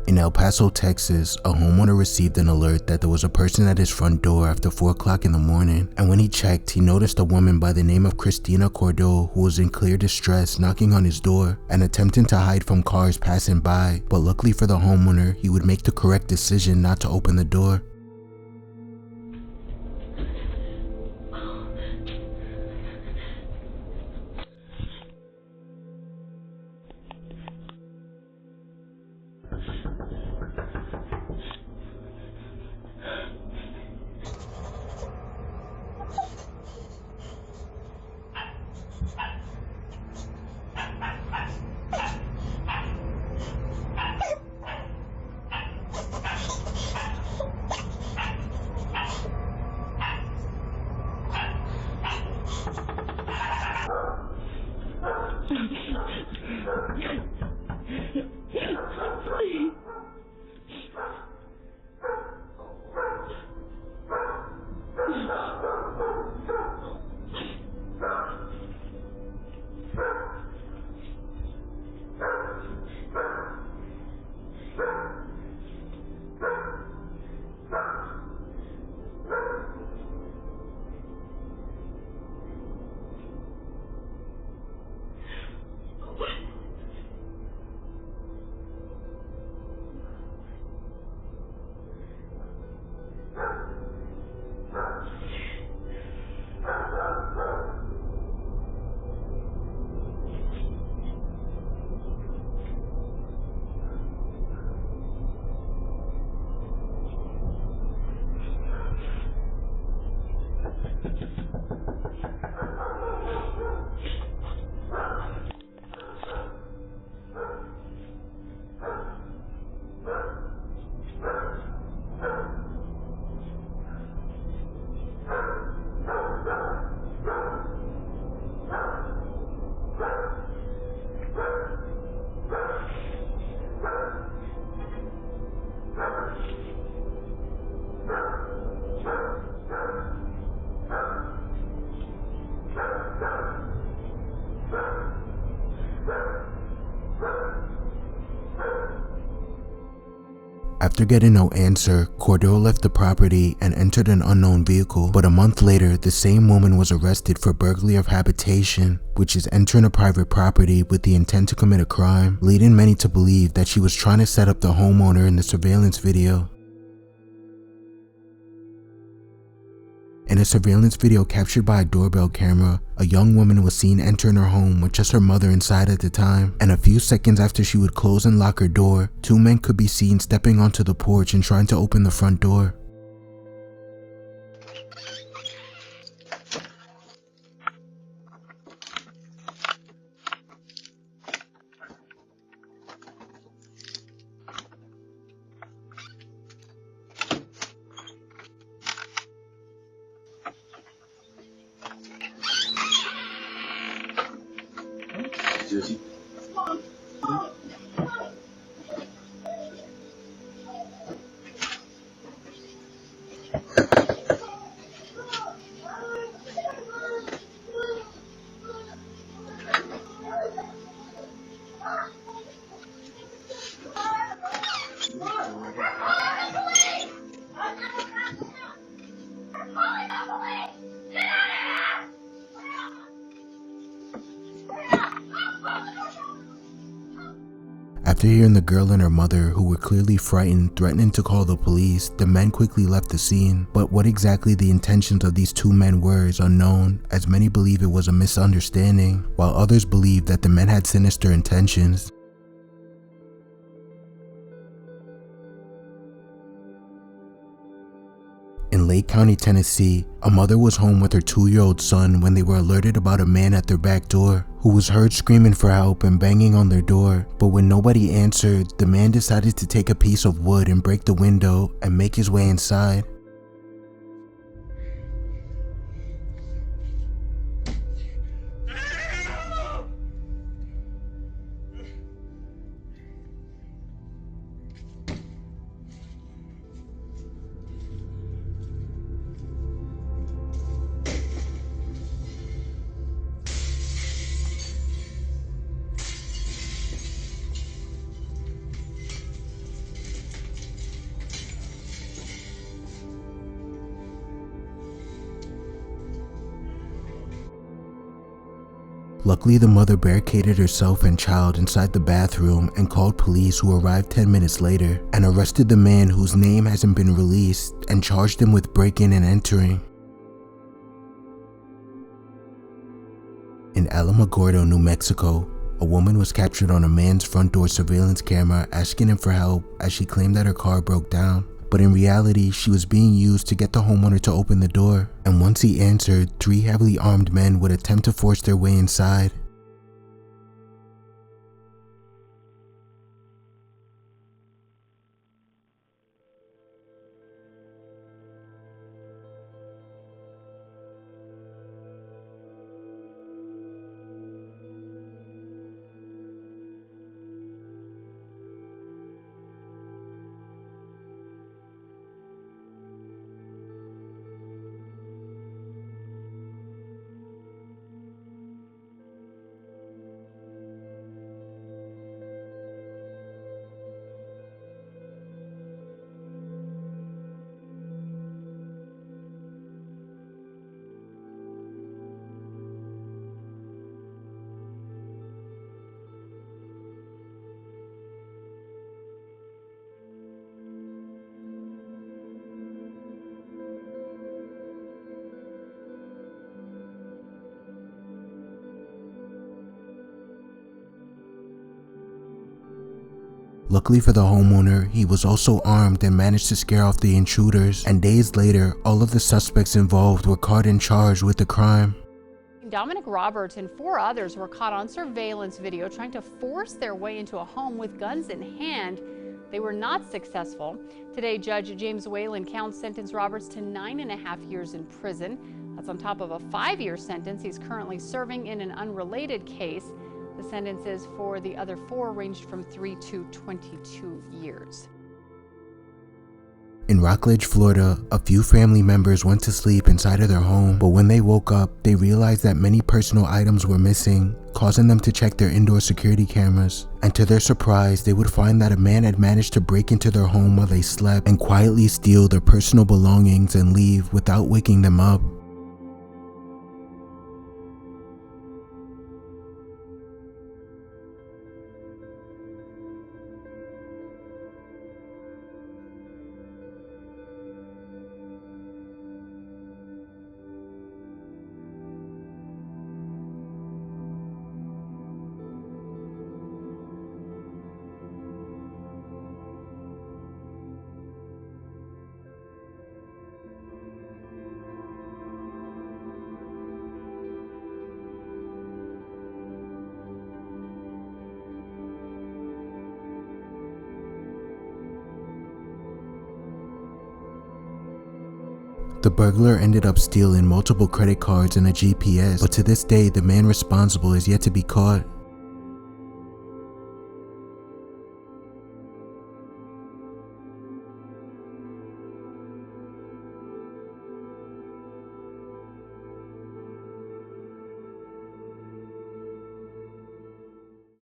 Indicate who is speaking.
Speaker 1: In El Paso, Texas, a homeowner received an alert that there was a person at his front door after 4 o'clock in the morning, and when he checked, he noticed a woman by the name of Christina Cordell who was in clear distress knocking on his door and attempting to hide from cars passing by, but luckily for the homeowner, he would make the correct decision not to open the door. After getting no answer, Cordell left the property and entered an unknown vehicle, but a month later, the same woman was arrested for burglary of habitation, which is entering a private property with the intent to commit a crime, leading many to believe that she was trying to set up the homeowner in the surveillance video. In a surveillance video captured by a doorbell camera, a young woman was seen entering her home with just her mother inside at the time, and a few seconds after she would close and lock her door, 2 men could be seen stepping onto the porch and trying to open the front door. After hearing the girl and her mother, who were clearly frightened, threatening to call the police, the men quickly left the scene. But what exactly the intentions of these 2 men were is unknown, as many believe it was a misunderstanding, while others believe that the men had sinister intentions. In Lake County, Tennessee, a mother was home with her 2-year-old son when they were alerted about a man at their back door, who was heard screaming for help and banging on their door. But when nobody answered, the man decided to take a piece of wood and break the window and make his way inside. Luckily, the mother barricaded herself and child inside the bathroom and called police, who arrived 10 minutes later and arrested the man whose name hasn't been released and charged him with breaking and entering. In Alamogordo, New Mexico, a woman was captured on a man's front door surveillance camera asking him for help as she claimed that her car broke down. But in reality, she was being used to get the homeowner to open the door, and once he answered, 3 heavily armed men would attempt to force their way inside. Luckily for the homeowner, he was also armed and managed to scare off the intruders, and days later, all of the suspects involved were caught and charged with the crime.
Speaker 2: Dominic Roberts and 4 others were caught on surveillance video trying to force their way into a home with guns in hand. They were not successful. Today, Judge James Whalen Counts sentenced Roberts to 9.5 years in prison. That's on top of a 5-year sentence he's currently serving in an unrelated case. The sentences for the other 4 ranged from 3 to 22 years.
Speaker 1: In Rockledge, Florida, a few family members went to sleep inside of their home, but when they woke up, they realized that many personal items were missing, causing them to check their indoor security cameras. And to their surprise, they would find that a man had managed to break into their home while they slept and quietly steal their personal belongings and leave without waking them up. The burglar ended up stealing multiple credit cards and a GPS, but to this day, the man responsible is yet to be caught.